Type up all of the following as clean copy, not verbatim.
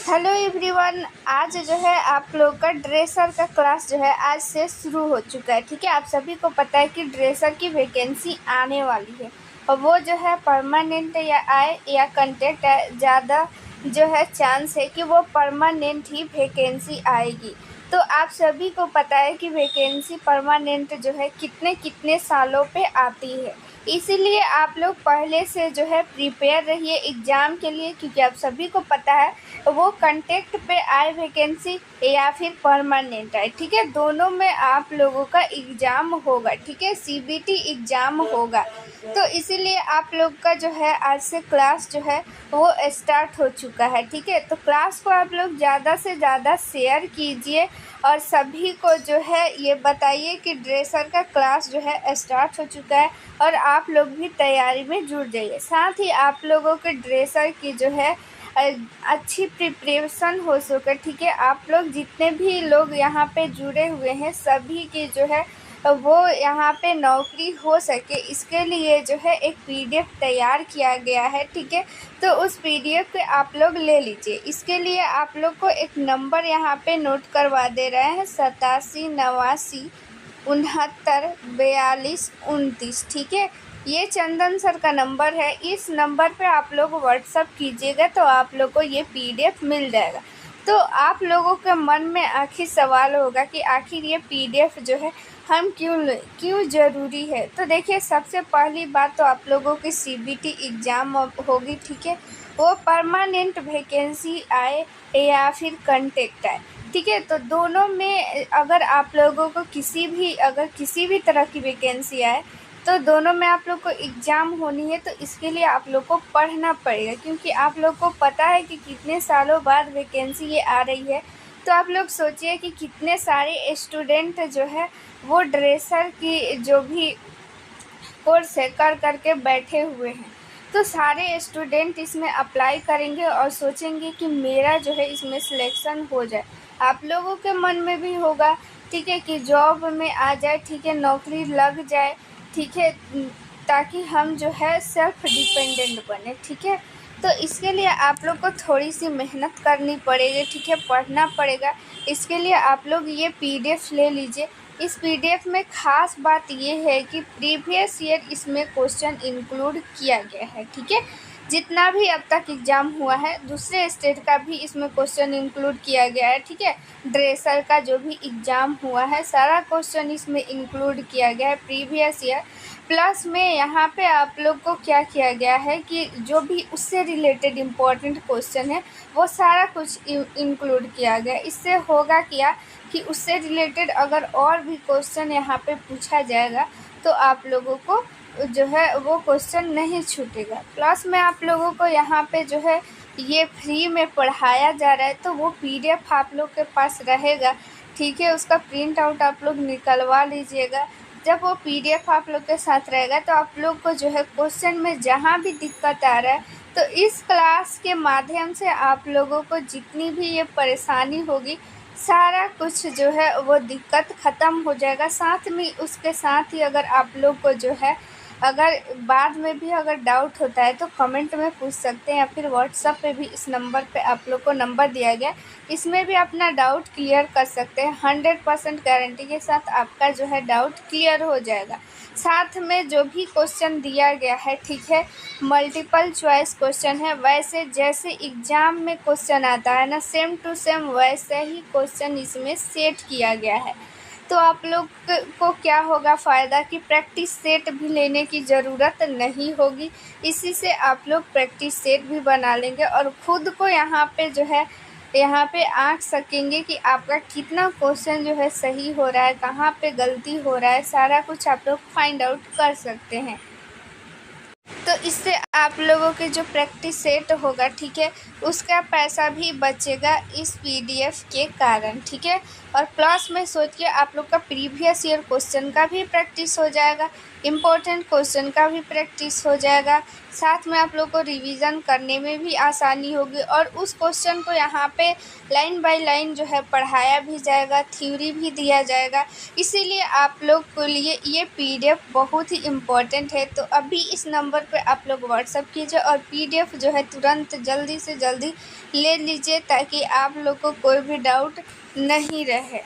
Hello everyone. आज जो है आप लोग का ड्रेसर का क्लास जो है आज से शुरू हो चुका है। ठीक है, आप सभी को पता है कि ड्रेसर की वैकेंसी आने वाली है और वो जो है परमानेंट या आए या कंटेक्ट है, ज़्यादा जो है चांस है कि वो परमानेंट ही वैकेंसी आएगी। तो आप सभी को पता है कि वैकेंसी परमानेंट जो है कितने कितने सालों पे आती है, इसीलिए आप लोग पहले से जो है प्रिपेयर रहिए एग्ज़ाम के लिए, क्योंकि आप सभी को पता है वो कंटेक्ट पे आए वैकेंसी या फिर परमानेंट आए। ठीक है, दोनों में आप लोगों का एग्ज़ाम होगा। ठीक है, सीबीटी एग्ज़ाम होगा। तो इसीलिए आप लोग का जो है आज से क्लास जो है वो स्टार्ट हो चुका है। ठीक है, तो क्लास को आप लोग ज़्यादा से ज़्यादा शेयर कीजिए और सभी को जो है ये बताइए कि ड्रेसर का क्लास जो है स्टार्ट हो चुका है और आप लोग भी तैयारी में जुट जाइए। साथ ही आप लोगों के ड्रेसर की जो है अच्छी प्रिपरेशन हो सके। ठीक है, आप लोग जितने भी लोग यहाँ पे जुड़े हुए हैं सभी की जो है वो यहाँ पे नौकरी हो सके, इसके लिए जो है एक पीडीएफ तैयार किया गया है। ठीक है, तो उस पीडीएफ को आप लोग ले लीजिए। इसके लिए आप लोग को एक नंबर यहाँ पे नोट करवा दे रहे हैं 87 89 69 42 29। ठीक है, ये चंदन सर का नंबर है। इस नंबर पे आप लोग व्हाट्सअप कीजिएगा तो आप लोग को ये पीडीएफ मिल जाएगा। तो आप लोगों के मन में आखिर सवाल होगा कि आखिर ये पीडीएफ जो है हम क्यों ज़रूरी है। तो देखिए, सबसे पहली बात तो आप लोगों की सीबीटी एग्ज़ाम होगी। ठीक है, वो परमानेंट वैकेंसी आए या फिर कंटेक्ट आए। ठीक है, तो दोनों में अगर आप लोगों को किसी भी तरह की वैकेंसी आए तो दोनों में आप लोग को एग्ज़ाम होनी है। तो इसके लिए आप लोग को पढ़ना पड़ेगा, क्योंकि आप लोग को पता है कि कितने सालों बाद वैकेंसी ये आ रही है। तो आप लोग सोचिए कि कितने सारे स्टूडेंट जो है वो ड्रेसर की जो भी कोर्स है कर के बैठे हुए हैं। तो सारे स्टूडेंट इसमें अप्लाई करेंगे और सोचेंगे कि मेरा जो है इसमें सिलेक्शन हो जाए। आप लोगों के मन में भी होगा, ठीक है, कि जॉब में आ जाए, ठीक है, नौकरी लग जाए, ठीक है, ताकि हम जो है सेल्फ डिपेंडेंट बने। ठीक है, तो इसके लिए आप लोग को थोड़ी सी मेहनत करनी पड़ेगी। ठीक है, पढ़ना पड़ेगा। इसके लिए आप लोग ये पीडीएफ ले लीजिए। इस पीडीएफ में ख़ास बात ये है कि प्रीवियस ईयर इसमें क्वेश्चन इंक्लूड किया गया है। ठीक है, जितना भी अब तक एग्ज़ाम हुआ है दूसरे स्टेट का भी इसमें क्वेश्चन इंक्लूड किया गया है। ठीक है, ड्रेसर का जो भी एग्ज़ाम हुआ है सारा क्वेश्चन इसमें इंक्लूड किया गया है प्रीवियस ईयर। प्लस में यहाँ पे आप लोग को क्या किया गया है कि जो भी उससे रिलेटेड इम्पोर्टेंट क्वेश्चन है वो सारा कुछ इंक्लूड किया गया। इससे होगा क्या कि उससे रिलेटेड अगर और भी क्वेश्चन यहाँ पे पूछा जाएगा तो आप लोगों को जो है वो क्वेश्चन नहीं छूटेगा। प्लस में आप लोगों को यहाँ पे जो है ये फ्री में पढ़ाया जा रहा है, तो वो पीडीएफ आप लोग के पास रहेगा। ठीक है, उसका प्रिंट आउट आप लोग निकलवा लीजिएगा। जब वो पीडीएफ आप लोग के साथ रहेगा तो आप लोग को जो है क्वेश्चन में जहाँ भी दिक्कत आ रहा है तो इस क्लास के माध्यम से आप लोगों को जितनी भी ये परेशानी होगी सारा कुछ जो है वो दिक्कत ख़त्म हो जाएगा। साथ में उसके साथ ही अगर आप लोग को जो है अगर बाद में भी अगर डाउट होता है तो कमेंट में पूछ सकते हैं, या फिर व्हाट्सएप पे भी इस नंबर पे आप लोग को नंबर दिया गया, इसमें भी अपना डाउट क्लियर कर सकते हैं। 100% गारंटी के साथ आपका जो है डाउट क्लियर हो जाएगा। साथ में जो भी क्वेश्चन दिया गया है, ठीक है, मल्टीपल चॉइस क्वेश्चन है। वैसे जैसे एग्ज़ाम में क्वेश्चन आता है ना, सेम टू सेम वैसे ही क्वेश्चन इसमें सेट किया गया है। तो आप लोग को क्या होगा फ़ायदा कि प्रैक्टिस सेट भी लेने की ज़रूरत नहीं होगी। इसी से आप लोग प्रैक्टिस सेट भी बना लेंगे और ख़ुद को यहाँ पे आँक सकेंगे कि आपका कितना क्वेश्चन जो है सही हो रहा है, कहाँ पे गलती हो रहा है, सारा कुछ आप लोग फाइंड आउट कर सकते हैं। तो इससे आप लोगों के जो प्रैक्टिस सेट होगा, ठीक है, उसका पैसा भी बचेगा इस पीडीएफ के कारण। ठीक है, और प्लस में सोचिए आप लोग का प्रीवियस ईयर क्वेश्चन का भी प्रैक्टिस हो जाएगा, इम्पोर्टेंट क्वेश्चन का भी प्रैक्टिस हो जाएगा, साथ में आप लोग को रिवीजन करने में भी आसानी होगी और उस क्वेश्चन को यहाँ पे लाइन बाय लाइन जो है पढ़ाया भी जाएगा, थ्योरी भी दिया जाएगा। इसीलिए आप लोग के लिए ये PDF बहुत ही इम्पोर्टेंट है। तो अभी इस नंबर पे आप लोग व्हाट्सअप कीजिए और PDF जो है तुरंत जल्दी से जल्दी ले लीजिए ताकि आप लोग को कोई भी डाउट नहीं रहे।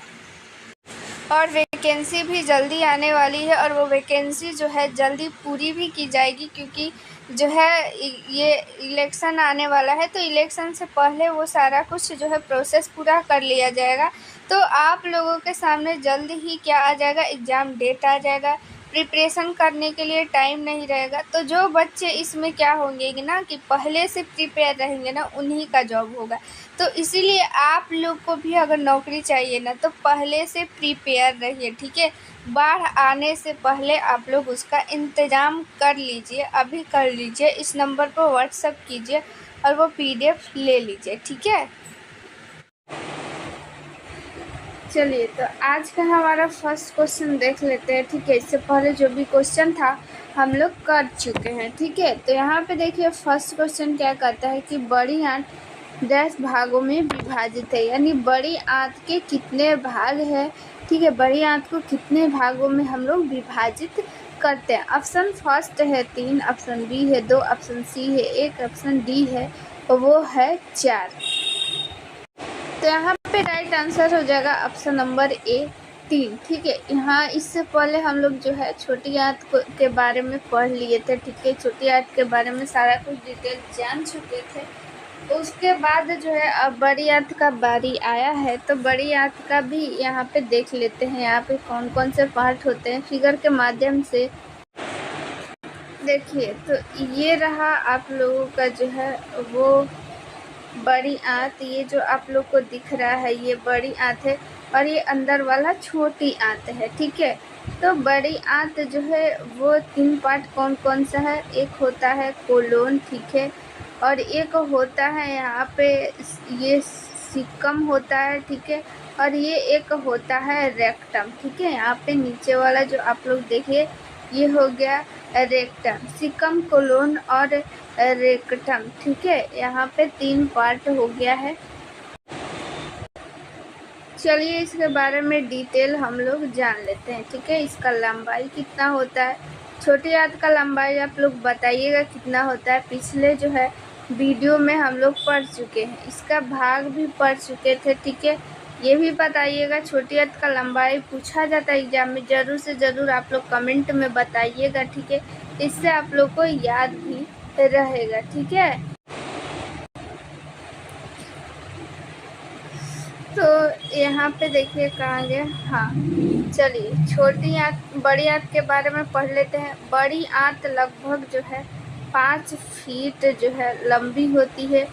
और वैकेंसी भी जल्दी आने वाली है और वो वैकेंसी जो है जल्दी पूरी भी की जाएगी, क्योंकि जो है ये इलेक्शन आने वाला है, तो इलेक्शन से पहले वो सारा कुछ जो है प्रोसेस पूरा कर लिया जाएगा। तो आप लोगों के सामने जल्द ही क्या आ जाएगा, एग्ज़ाम डेट आ जाएगा, प्रिपरेशन करने के लिए टाइम नहीं रहेगा। तो जो बच्चे इसमें क्या होंगे ना कि पहले से प्रिपेयर रहेंगे ना, उन्हीं का जॉब होगा। तो इसीलिए आप लोग को भी अगर नौकरी चाहिए ना तो पहले से प्रिपेयर रहिए, ठीक है। बाढ़ आने से पहले आप लोग उसका इंतज़ाम कर लीजिए, अभी कर लीजिए। इस नंबर पर व्हाट्सअप कीजिए और वो PDF ले लीजिए, ठीक है। चलिए तो आज का हमारा फर्स्ट क्वेश्चन देख लेते हैं, ठीक है। इससे पहले जो भी क्वेश्चन था हम लोग कर चुके हैं, ठीक है। तो यहाँ पे देखिए फर्स्ट क्वेश्चन क्या कहता है कि बड़ी आंत 10 भागों में विभाजित है, यानी बड़ी आंत के कितने भाग है, ठीक है। बड़ी आंत को कितने भागों में हम लोग विभाजित करते हैं। ऑप्शन फर्स्ट है 3, ऑप्शन बी है 2, ऑप्शन सी है 1, ऑप्शन डी है वो है 4। तो यहाँ पे राइट आंसर हो जाएगा ऑप्शन नंबर ए 3, ठीक है। यहाँ इससे पहले हम लोग जो है छोटी आंत के बारे में पढ़ लिए थे, ठीक है। छोटी आंत के बारे में सारा कुछ डिटेल जान चुके थे। तो उसके बाद जो है अब बड़ी आंत का बारी आया है, तो बड़ी आंत का भी यहाँ पे देख लेते हैं। यहाँ पे कौन कौन से पार्ट होते हैं फिगर के माध्यम से देखिए। तो ये रहा आप लोगों का जो है वो बड़ी आंत, ये जो आप लोग को दिख रहा है ये बड़ी आंत है और ये अंदर वाला छोटी आंत है, ठीक है। तो बड़ी आंत जो है वो 3 पार्ट कौन कौन सा है, एक होता है कोलोन, ठीक है, और एक होता है यहाँ पे ये सिक्कम होता है, ठीक है, और ये एक होता है रेक्टम, ठीक है। यहाँ पे नीचे वाला जो आप लोग देखिए ये हो गया रेक्टम, सिक्कम, कोलोन और रेक्टम, ठीक है। यहाँ पे 3 पार्ट हो गया है। चलिए इसके बारे में डिटेल हम लोग जान लेते हैं, ठीक है। इसका लंबाई कितना होता है, छोटी आंत का लंबाई आप लोग बताइएगा कितना होता है। पिछले जो है वीडियो में हम लोग पढ़ चुके हैं, इसका भाग भी पढ़ चुके थे, ठीक है। ये भी बताइएगा छोटी आंत का लंबाई पूछा जाता है एग्जाम में, ज़रूर से ज़रूर आप लोग कमेंट में बताइएगा, ठीक है। इससे आप लोग को याद भी रहेगा, ठीक है। तो यहाँ पे देखिए कहाँ गया, हाँ चलिए छोटी आंत बड़ी आंत के बारे में पढ़ लेते हैं। बड़ी आंत लगभग जो है 5 फीट जो है लंबी होती है,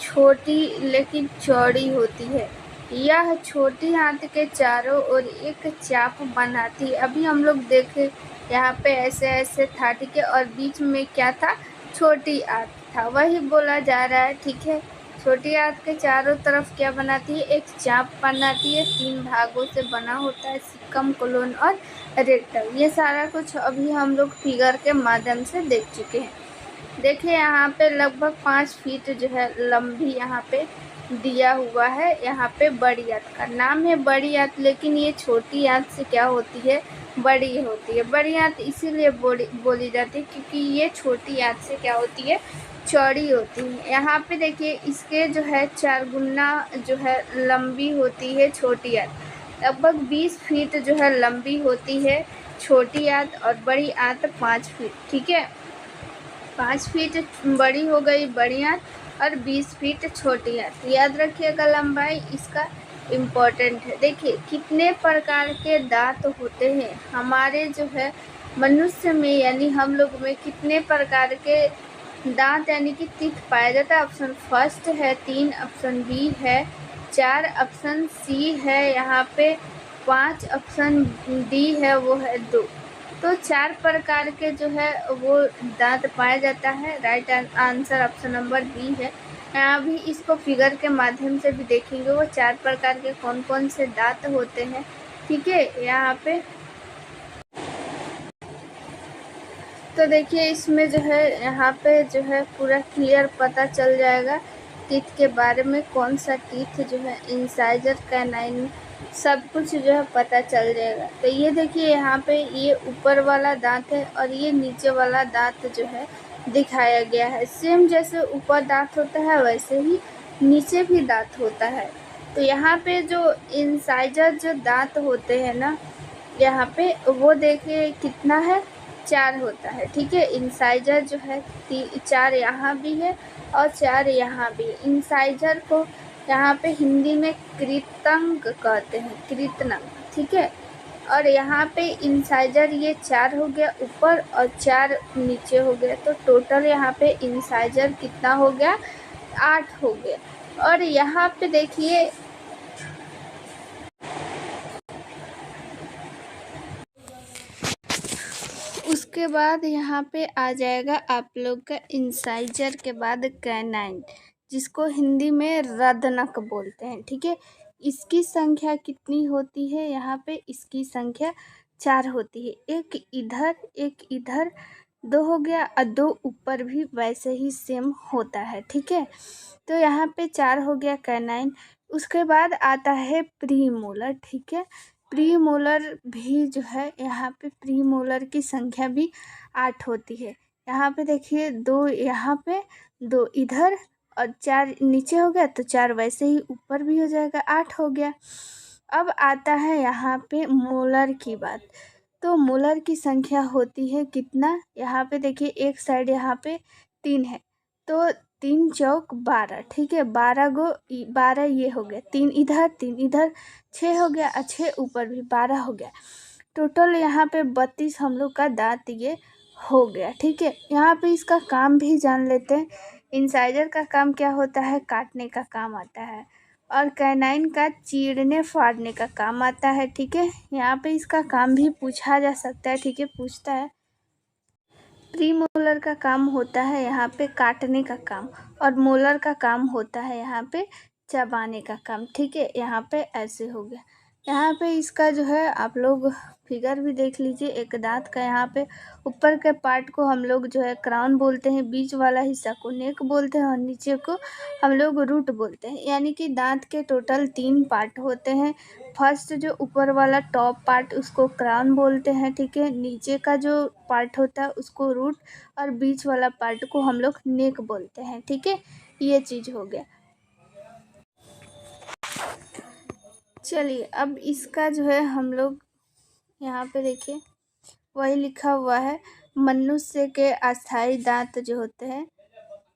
छोटी लेकिन चौड़ी होती है। यह छोटी आंत के चारों ओर एक चाप बनाती है। अभी हम लोग देखे यहाँ पे ऐसे ऐसे था, ठीक है, और बीच में क्या था, छोटी आंत था, वही बोला जा रहा है, ठीक है। छोटी आंत के चारों तरफ क्या बनाती है, एक चाप बनाती है, 3 भागों से बना होता है, सिक्कम, कोलोन और रेक्टम। ये सारा कुछ अभी हम लोग फिगर के माध्यम से देख चुके हैं। देखिए यहाँ पे लगभग 5 फीट जो है लंबी यहाँ पे दिया हुआ है। यहाँ पे बड़ी आंत का नाम है बड़ी आंत, लेकिन ये छोटी आंत से क्या होती है, बड़ी होती है। बड़ी आंत इसीलिए बोली जाती है क्योंकि ये छोटी आंत से क्या होती है, चौड़ी होती है। यहाँ पे देखिए इसके जो है 4 गुना जो है लंबी होती है छोटी आंत, लगभग 20 फीट जो है लंबी होती है छोटी आंत, और बड़ी आंत 5 फीट, ठीक है। 5 फीट बड़ी हो गई बड़ी आंत और 20 फीट छोटी आंत। याद रखिएगा लंबाई इसका इम्पोर्टेंट है। देखिए कितने प्रकार के दांत होते हैं हमारे जो है मनुष्य में, यानी हम लोग में कितने प्रकार के दांत यानी कि टीथ पाया जाता है। ऑप्शन फर्स्ट है 3, ऑप्शन बी है 4, ऑप्शन सी है यहाँ पे 5, ऑप्शन डी है वो है 2। तो 4 प्रकार के जो है वो दांत पाया जाता है। Right answer option number B है। यहाँ भी इसको फिगर के माध्यम से भी देखेंगे वो 4 प्रकार के कौन कौन से दांत होते हैं। ठीक है, यहाँ पे तो देखिए इसमें जो है यहाँ पे जो है पूरा क्लियर पता चल जाएगा टीथ के बारे में, कौन सा टीथ जो है इंसाइजर, कैनाइन, सब कुछ जो है पता चल जाएगा। तो ये देखिए यहाँ पे ये ऊपर वाला दांत है और ये नीचे वाला दांत जो है दिखाया गया है। सेम जैसे ऊपर दांत होता है वैसे ही नीचे भी दांत होता है। तो यहाँ पे जो इंसाइजर जो दांत होते हैं ना, यहाँ पे वो देखिए कितना है, 4 होता है। ठीक है, इंसाइजर जो है 4 यहाँ भी है और 4 यहाँ भी। इंसाइजर को यहाँ पे हिंदी में कृतंक कहते हैं, कृतनक। ठीक है, और यहाँ पे इंसाइजर ये 4 हो गया ऊपर और 4 नीचे हो गया। तो टोटल यहाँ पे इंसाइजर कितना हो गया, 8 हो गया। और यहाँ पे देखिए उसके बाद यहाँ पे आ जाएगा आप लोग का इंसाइजर के बाद कैनाइन, जिसको हिंदी में रदनक बोलते हैं। ठीक है, इसकी संख्या कितनी होती है, यहाँ पे इसकी संख्या 4 होती है। एक इधर 2 हो गया और 2 ऊपर भी वैसे ही सेम होता है। ठीक है, तो यहाँ पे 4 हो गया कैनाइन। उसके बाद आता है प्रीमोलर। ठीक है, प्रीमोलर भी जो है यहाँ पे प्रीमोलर की संख्या भी 8 होती है। यहाँ पे देखिए 2 यहाँ पे 2 इधर और 4 नीचे हो गया, तो 4 वैसे ही ऊपर भी हो जाएगा, 8 हो गया। अब आता है यहाँ पे मोलर की बात। तो मोलर की संख्या होती है कितना, यहाँ पे देखिए एक साइड यहाँ पे 3 है, तो 3 चौक 12। ठीक है, 12 ये हो गया, 3 इधर 6 हो गया और 6 ऊपर भी 12 हो गया। टोटल यहाँ पे 32 हम लोग का दांत ये हो गया। ठीक है, यहाँ पे इसका काम भी जान लेते हैं। इंसाइजर का काम क्या होता है, काटने का काम आता है, और कैनाइन का चीरने फाड़ने का काम आता है। ठीक है, यहाँ पे इसका काम भी पूछा जा सकता है। ठीक है, पूछता है। प्रीमोलर का काम होता है यहाँ पे काटने का काम, और मोलर का काम होता है यहाँ पे चबाने का काम। ठीक है, यहाँ पे ऐसे हो गया। यहाँ पे इसका जो है आप लोग फिगर भी देख लीजिए। एक दांत का यहाँ पे ऊपर के पार्ट को हम लोग जो है क्राउन बोलते हैं, बीच वाला हिस्सा को नेक बोलते हैं और नीचे को हम लोग रूट बोलते हैं। यानी कि दांत के टोटल 3 पार्ट होते हैं। फर्स्ट जो ऊपर वाला टॉप पार्ट उसको क्राउन बोलते हैं। ठीक है, नीचे का जो पार्ट होता है उसको रूट और बीच वाला पार्ट को हम लोग नेक बोलते हैं। ठीक है, ये चीज़ हो गया। चलिए अब इसका जो है हम लोग यहाँ पे देखिए वही लिखा हुआ है। मनुष्य के अस्थाई दांत जो होते हैं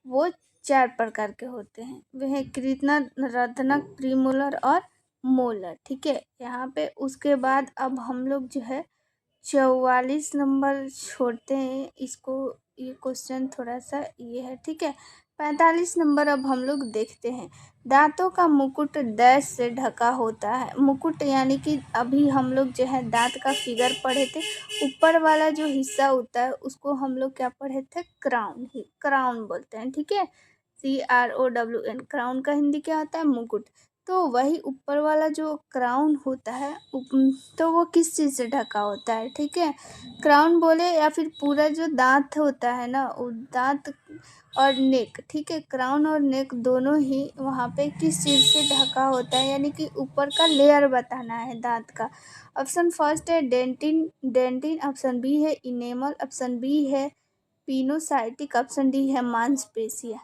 वो 4 प्रकार के होते हैं। वे हैं कृंतक, रदनक, प्रीमोलर और मोलर। ठीक है, यहाँ पे उसके बाद अब हम लोग जो है 44 नंबर छोड़ते हैं इसको, ये क्वेश्चन थोड़ा सा ये है। ठीक है, 45 नंबर अब हम लोग देखते हैं। दांतों का मुकुट डैश से ढका होता है। मुकुट यानी कि अभी हम लोग जो है दांत का फिगर पढ़े थे, ऊपर वाला जो हिस्सा होता है उसको हम लोग क्या पढ़े थे, क्राउन, ही क्राउन बोलते हैं। ठीक है, CROWN, क्राउन का हिंदी क्या होता है, मुकुट। तो वही ऊपर वाला जो क्राउन होता है तो वो किस चीज़ से ढका होता है। ठीक है, क्राउन बोले या फिर पूरा जो दांत होता है ना, वो दांत और नेक। ठीक है, क्राउन और नेक दोनों ही वहाँ पे किस चीज़ से ढका होता है, यानी कि ऊपर का लेयर बताना है दांत का। ऑप्शन फर्स्ट है डेंटिन, डेंटिन। ऑप्शन बी है इनेमल। ऑप्शन बी है पिनोसाइटिक। ऑप्शन डी है मांसपेशियाँ।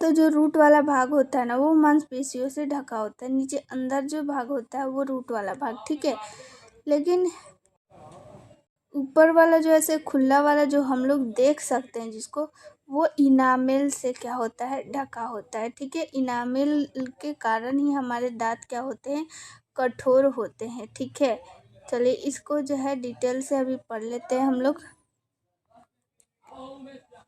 तो जो रूट वाला भाग होता है ना वो मांसपेशियों से ढका होता है, नीचे अंदर जो भाग होता है वो रूट वाला भाग। ठीक है, लेकिन ऊपर वाला जो ऐसे खुला वाला जो हम लोग देख सकते हैं जिसको, वो इनामेल से क्या होता है, ढका होता है। ठीक है, इनामेल के कारण ही हमारे दांत क्या होते हैं, कठोर होते हैं। ठीक है, चलिए इसको जो है डिटेल से अभी पढ़ लेते हैं हम लोग।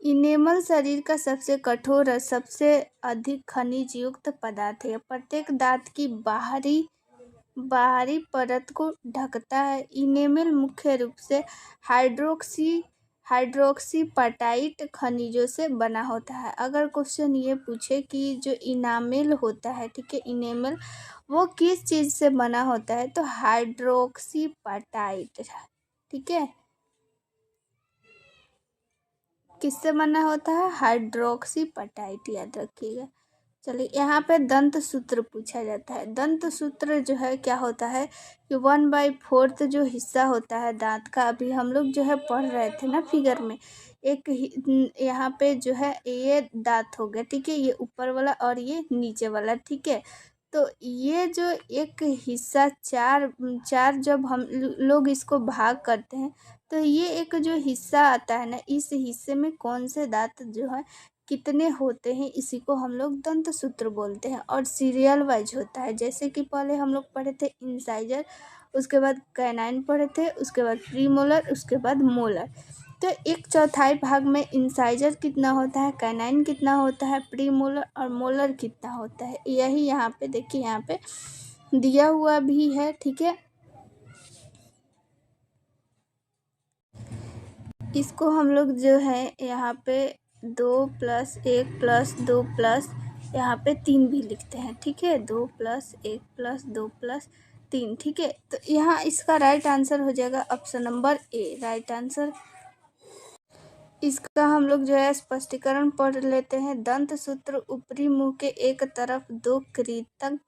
इनेमल शरीर का सबसे कठोर और सबसे अधिक खनिज युक्त पदार्थ है। प्रत्येक दांत की बाहरी परत को ढकता है। इनेमल मुख्य रूप से हाइड्रोक्सीपटाइट खनिजों से बना होता है। अगर क्वेश्चन ये पूछे कि जो इनामेल होता है, ठीक है, इनेमल वो किस चीज़ से बना होता है, तो हाइड्रोक्सीपटाइट, ठीक है, किससे बना होता है, हाइड्रोक्सीपटाइट, याद रखिएगा। चलिए यहाँ पे दंत सूत्र पूछा जाता है। दंत सूत्र जो है क्या होता है कि 1/4 जो हिस्सा होता है दांत का, अभी हम लोग जो है पढ़ रहे थे ना फिगर में, यहाँ पे जो है ये दांत हो गया, ठीक है, ये ऊपर वाला और ये नीचे वाला, ठीक है। तो ये जो एक हिस्सा चार चार जब हम लोग इसको भाग करते हैं, तो ये एक जो हिस्सा आता है ना, इस हिस्से में कौन से दांत जो है कितने होते हैं, इसी को हम लोग दंत सूत्र बोलते हैं। और सीरियल वाइज होता है, जैसे कि पहले हम लोग पढ़े थे इंसाइजर, उसके बाद कैनाइन पढ़े थे, उसके बाद प्रीमोलर, उसके बाद मोलर। तो 1/4 भाग में इंसाइजर कितना होता है, कैनाइन कितना होता है, प्रीमोलर और मोलर कितना होता है, यही यहाँ पे देखिए, यहाँ पे दिया हुआ भी है, ठीक है। इसको हम लोग जो है यहाँ पे 2+1+2+ यहाँ पे 3 भी लिखते हैं, ठीक है, 2+1+2+3, ठीक है। तो यहाँ इसका राइट आंसर हो जाएगा option number A, right answer. इसका हम लोग जो है स्पष्टीकरण पढ़ लेते हैं। दंत सूत्र ऊपरी मुंह के एक तरफ 2 कृंतक,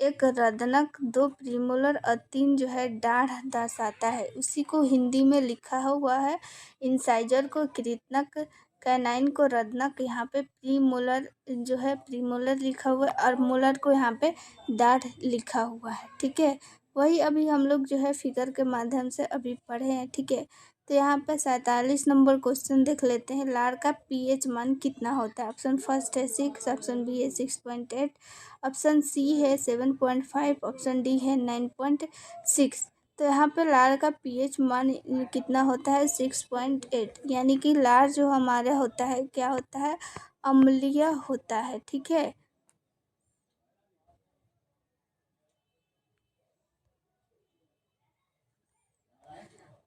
1 रदनक, 2 प्रीमोलर और 3 जो है दाढ़ दर्शाता है। उसी को हिंदी में लिखा हुआ है। इंसाइजर को कृंतक, कैनाइन को रदनक, यहाँ पे प्रीमोलर जो है प्रीमोलर लिखा हुआ है, और मोलर को यहाँ पे दाढ़ लिखा हुआ है, ठीक है। वही अभी हम लोग जो है फिगर के माध्यम से अभी पढ़े हैं, ठीक है। तो यहाँ पे 47 नंबर क्वेश्चन देख लेते हैं। लार का पीएच मान कितना होता है। ऑप्शन फर्स्ट है 6, ऑप्शन बी है 6.8, ऑप्शन सी है 7.5, ऑप्शन डी है 9.6। तो यहाँ पे लार का पीएच मान कितना होता है, 6.8, यानी कि लार जो हमारा होता है क्या होता है, अम्लीय होता है, ठीक है।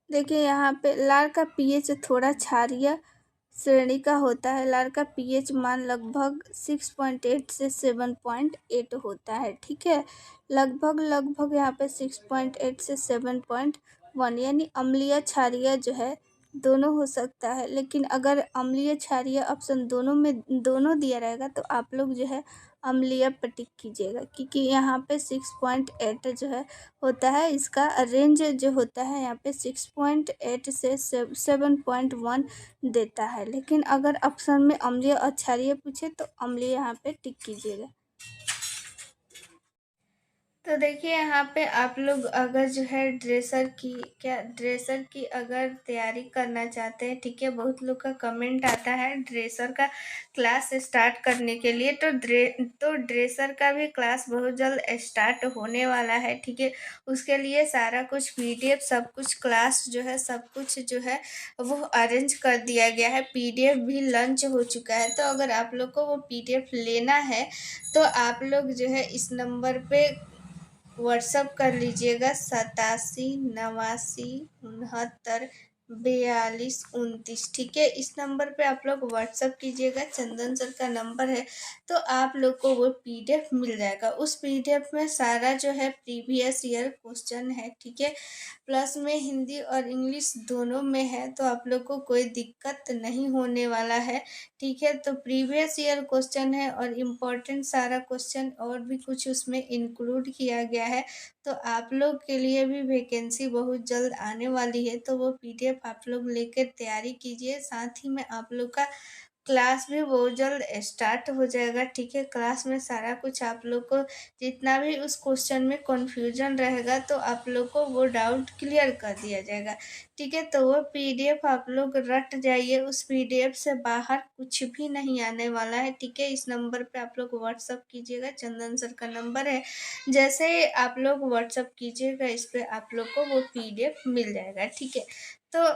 देखिए यहाँ पे लार का पीएच थोड़ा क्षारीय श्रेणी का होता है। लार का पीएच मान लगभग 6.8 से 7.8 होता है, ठीक है। लगभग यहाँ पे 6.8 से 7.1, यानी अम्लीय क्षारीय जो है दोनों हो सकता है। लेकिन अगर अम्लीय क्षारीय ऑप्शन दोनों में दोनों दिया रहेगा तो आप लोग जो है अम्लीय पर टिक कीजिएगा, क्योंकि यहाँ पे 6.8 जो है होता है, इसका रेंज जो होता है यहाँ पे 6.8 से 7.1 देता है। लेकिन अगर ऑप्शन में अम्लीय और क्षारीय पूछे तो अम्लीय यहाँ पे टिक कीजिएगा। तो देखिए यहाँ पे आप लोग अगर जो है ड्रेसर की अगर तैयारी करना चाहते हैं, ठीक है, बहुत लोग का कमेंट आता है ड्रेसर का क्लास स्टार्ट करने के लिए, तो ड्रेसर का भी क्लास बहुत जल्द स्टार्ट होने वाला है, ठीक है। उसके लिए सारा कुछ पीडीएफ, सब कुछ क्लास जो है सब कुछ जो है वो अरेंज कर दिया गया है। पीडीएफ भी लॉन्च हो चुका है। तो अगर आप लोग को वो पीडीएफ लेना है तो आप लोग जो है इस नंबर पे व्हाट्सअप कर लीजिएगा, 87 89 69 42 29, ठीक है। इस नंबर पे आप लोग व्हाट्सअप कीजिएगा, चंदन सर का नंबर है। तो आप लोग को वो पीडीएफ मिल जाएगा। उस पीडीएफ में सारा जो है प्रीवियस ईयर क्वेश्चन है, ठीक है, प्लस में हिंदी और इंग्लिश दोनों में है। तो आप लोग को कोई दिक्कत नहीं होने वाला है, ठीक है। तो प्रीवियस ईयर क्वेश्चन है और इम्पोर्टेंट सारा क्वेश्चन और भी कुछ उसमें इंक्लूड किया गया है। तो आप लोग के लिए भी वैकेंसी बहुत जल्द आने वाली है। तो वो पीडीएफ आप लोग लेकर तैयारी कीजिए। साथ ही में आप लोग का क्लास भी बहुत जल्द स्टार्ट हो जाएगा, ठीक है। क्लास में सारा कुछ आप लोग को जितना भी उस क्वेश्चन में कन्फ्यूजन रहेगा तो आप लोग को वो डाउट क्लियर कर दिया जाएगा, ठीक है। तो वो पीडीएफ आप लोग रट जाइए, उस पीडीएफ से बाहर कुछ भी नहीं आने वाला है, ठीक है। इस नंबर पे आप लोग व्हाट्सअप कीजिएगा, चंदन सर का नंबर है। जैसे ही आप लोग व्हाट्सअप कीजिएगा इस पे आप लोग को वो पीडीएफ मिल जाएगा, ठीक है। तो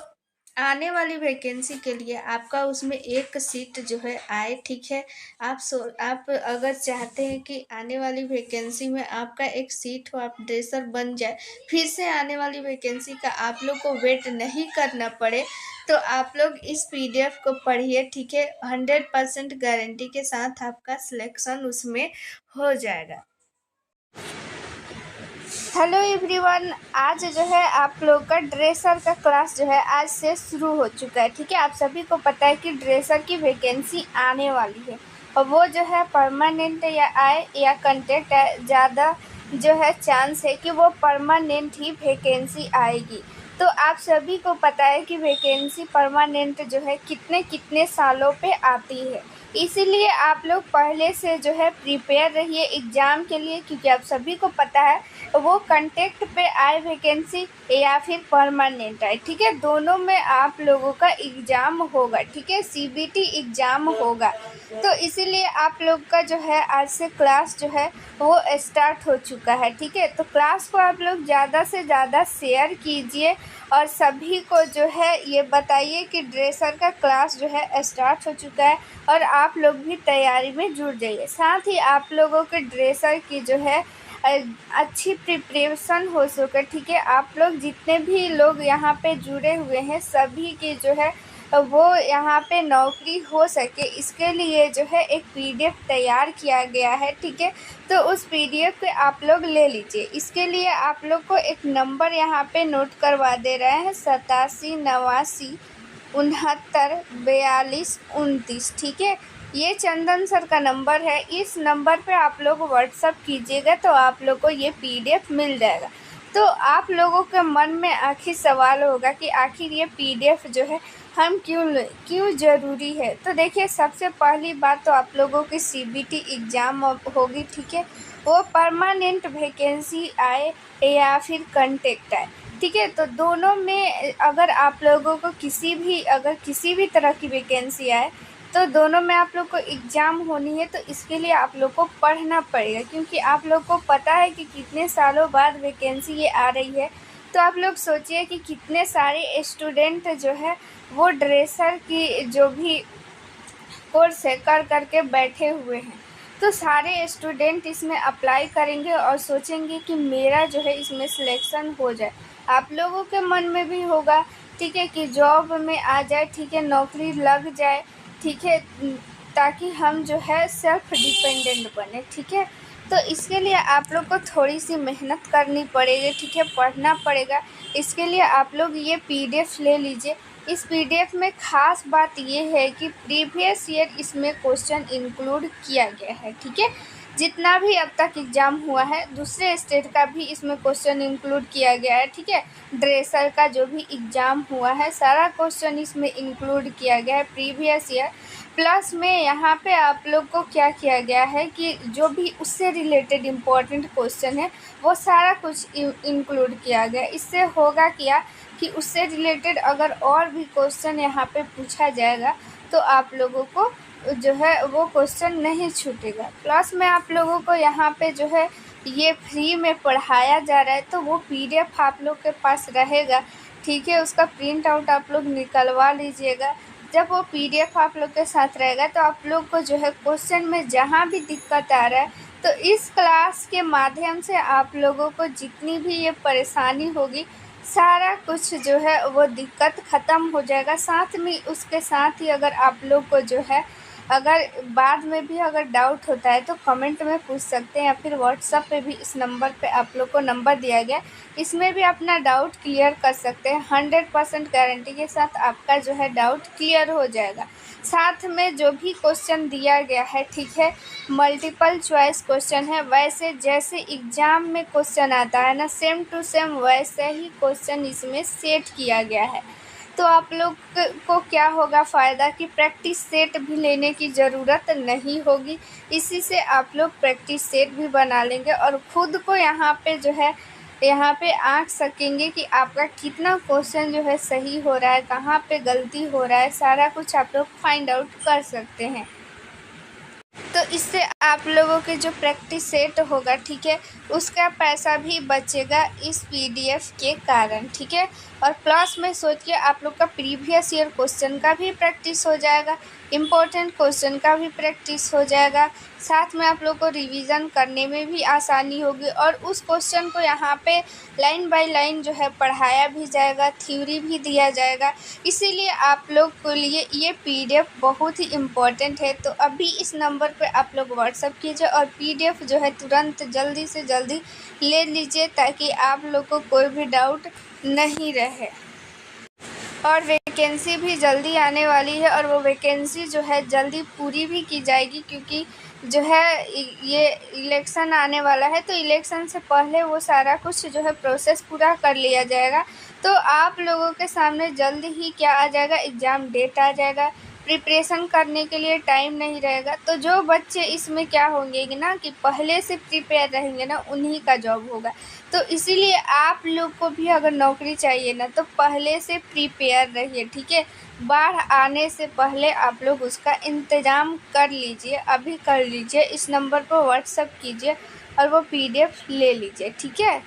आने वाली वैकेंसी के लिए आपका उसमें एक सीट जो है आए, ठीक है। आप अगर चाहते हैं कि आने वाली वैकेंसी में आपका एक सीट हो, आप ड्रेसर बन जाए, फिर से आने वाली वैकेंसी का आप लोग को वेट नहीं करना पड़े, तो आप लोग इस पीडीएफ को पढ़िए, ठीक है। 100% गारंटी के साथ आपका सिलेक्शन उसमें हो जाएगा। हेलो एवरीवन, आज जो है आप लोग का ड्रेसर का क्लास जो है आज से शुरू हो चुका है, ठीक है। आप सभी को पता है कि ड्रेसर की वैकेंसी आने वाली है और वो जो है परमानेंट या आए या कॉन्ट्रैक्ट है, ज़्यादा जो है चांस है कि वो परमानेंट ही वैकेंसी आएगी। तो आप सभी को पता है कि वैकेंसी परमानेंट जो है कितने कितने सालों पे आती है, इसीलिए आप लोग पहले से जो है प्रिपेयर रहिए एग्ज़ाम के लिए, क्योंकि आप सभी को पता है वो कॉन्ट्रैक्ट पे आए वैकेंसी या फिर परमानेंट आए, ठीक है। दोनों में आप लोगों का एग्ज़ाम होगा, ठीक है, सीबीटी एग्ज़ाम होगा। तो इसीलिए आप लोग का जो है आज से क्लास जो है वो स्टार्ट हो चुका है, ठीक है। तो क्लास को आप लोग ज़्यादा से ज़्यादा शेयर कीजिए और सभी को जो है ये बताइए कि ड्रेसर का क्लास जो है स्टार्ट हो चुका है और आप लोग भी तैयारी में जुट जाइए। साथ ही आप लोगों के ड्रेसर की जो है अच्छी प्रिपरेशन हो सके, ठीक है। आप लोग जितने भी लोग यहाँ पे जुड़े हुए हैं सभी की जो है वो यहाँ पे नौकरी हो सके, इसके लिए जो है एक पीडीएफ तैयार किया गया है, ठीक है। तो उस पीडीएफ को आप लोग ले लीजिए। इसके लिए आप लोग को एक नंबर यहाँ पे नोट करवा दे रहे हैं, 87 89 69 42 29, ठीक है। ये चंदन सर का नंबर है, इस नंबर पे आप लोग व्हाट्सअप कीजिएगा तो आप लोग को ये पीडीएफ मिल जाएगा। तो आप लोगों के मन में आखिर सवाल होगा कि आखिर ये पीडीएफ जो है हम क्यों ज़रूरी है। तो देखिए, सबसे पहली बात तो आप लोगों की सीबीटी एग्ज़ाम होगी, ठीक है। वो परमानेंट वैकेंसी आए या फिर कॉन्ट्रैक्ट आए, ठीक है। तो दोनों में अगर आप लोगों को किसी भी तरह की वैकेंसी आए तो दोनों में आप लोग को एग्ज़ाम होनी है। तो इसके लिए आप लोग को पढ़ना पड़ेगा, क्योंकि आप लोग को पता है कि कितने सालों बाद वैकेंसी ये आ रही है। तो आप लोग सोचिए कि कितने सारे स्टूडेंट जो है वो ड्रेसर की जो भी कोर्स है कर के बैठे हुए हैं। तो सारे स्टूडेंट इसमें अप्लाई करेंगे और सोचेंगे कि मेरा जो है इसमें सिलेक्शन हो जाए। आप लोगों के मन में भी होगा, ठीक है, कि जॉब में आ जाए, ठीक है, नौकरी लग जाए, ठीक है, ताकि हम जो है सेल्फ डिपेंडेंट बने, ठीक है। तो इसके लिए आप लोग को थोड़ी सी मेहनत करनी पड़ेगी, ठीक है, पढ़ना पड़ेगा। इसके लिए आप लोग ये पीडीएफ ले लीजिए। इस पीडीएफ में ख़ास बात ये है कि प्रीवियस ईयर इसमें क्वेश्चन इंक्लूड किया गया है, ठीक है। जितना भी अब तक एग्ज़ाम हुआ है दूसरे स्टेट का भी इसमें क्वेश्चन इंक्लूड किया गया है, ठीक है। ड्रेसर का जो भी एग्ज़ाम हुआ है सारा क्वेश्चन इसमें इंक्लूड किया गया है प्रीवियस ईयर। प्लस में यहाँ पे आप लोग को क्या किया गया है कि जो भी उससे रिलेटेड इम्पोर्टेंट क्वेश्चन है वो सारा कुछ इंक्लूड किया गया। इससे होगा क्या कि उससे रिलेटेड अगर और भी क्वेश्चन यहाँ पे पूछा जाएगा तो आप लोगों को जो है वो क्वेश्चन नहीं छूटेगा। प्लस में आप लोगों को यहाँ पे जो है ये फ्री में पढ़ाया जा रहा है, तो वो पीडीएफ आप लोग के पास रहेगा, ठीक है। उसका प्रिंट आउट आप लोग निकलवा लीजिएगा। जब वो पीडीएफ आप लोग के साथ रहेगा तो आप लोग को जो है क्वेश्चन में जहाँ भी दिक्कत आ रहा है तो इस क्लास के माध्यम से आप लोगों को जितनी भी ये परेशानी होगी सारा कुछ जो है वो दिक्कत ख़त्म हो जाएगा। साथ में उसके साथ ही अगर आप लोग को जो है अगर बाद में भी अगर डाउट होता है तो कमेंट में पूछ सकते हैं, या फिर व्हाट्सएप पे भी इस नंबर पे आप लोग को नंबर दिया गया, इसमें भी अपना डाउट क्लियर कर सकते हैं। 100% गारंटी के साथ आपका जो है डाउट क्लियर हो जाएगा। साथ में जो भी क्वेश्चन दिया गया है, ठीक है, मल्टीपल चॉइस क्वेश्चन है। वैसे जैसे एग्ज़ाम में क्वेश्चन आता है ना, सेम टू सेम वैसे ही क्वेश्चन इसमें सेट किया गया है। तो आप लोग को क्या होगा फ़ायदा कि प्रैक्टिस सेट भी लेने की ज़रूरत नहीं होगी। इसी से आप लोग प्रैक्टिस सेट भी बना लेंगे और ख़ुद को यहाँ पे आँक सकेंगे कि आपका कितना क्वेश्चन जो है सही हो रहा है, कहाँ पे गलती हो रहा है, सारा कुछ आप लोग फाइंड आउट कर सकते हैं। तो इससे आप लोगों के जो प्रैक्टिस सेट होगा, ठीक है, उसका पैसा भी बचेगा इस पीडीएफ के कारण, ठीक है। और प्लस में सोचिए आप लोग का प्रीवियस ईयर क्वेश्चन का भी प्रैक्टिस हो जाएगा, इम्पोर्टेंट क्वेश्चन का भी प्रैक्टिस हो जाएगा, साथ में आप लोग को रिवीजन करने में भी आसानी होगी और उस क्वेश्चन को यहाँ पे लाइन बाय लाइन जो है पढ़ाया भी जाएगा, थ्योरी भी दिया जाएगा। इसीलिए आप लोग के लिए ये पीडीएफ बहुत ही इम्पोर्टेंट है। तो अभी इस नंबर पे आप लोग व्हाट्सअप कीजिए और पीडीएफ जो है तुरंत जल्दी से जल्दी ले लीजिए, ताकि आप लोग को कोई भी डाउट नहीं रहे। और वैकेंसी भी जल्दी आने वाली है और वो वैकेंसी जो है जल्दी पूरी भी की जाएगी, क्योंकि जो है ये इलेक्शन आने वाला है, तो इलेक्शन से पहले वो सारा कुछ जो है प्रोसेस पूरा कर लिया जाएगा। तो आप लोगों के सामने जल्द ही क्या आ जाएगा, एग्ज़ाम डेट आ जाएगा, प्रिपरेशन करने के लिए टाइम नहीं रहेगा। तो जो बच्चे इसमें क्या होंगे ना कि पहले से प्रिपेयर रहेंगे ना, उन्हीं का जॉब होगा। तो इसीलिए आप लोग को भी अगर नौकरी चाहिए ना, तो पहले से प्रिपेयर रहिए, ठीक है। बाढ़ आने से पहले आप लोग उसका इंतज़ाम कर लीजिए, अभी कर लीजिए, इस नंबर पर व्हाट्सअप कीजिए और वो पीडीएफ ले लीजिए, ठीक है।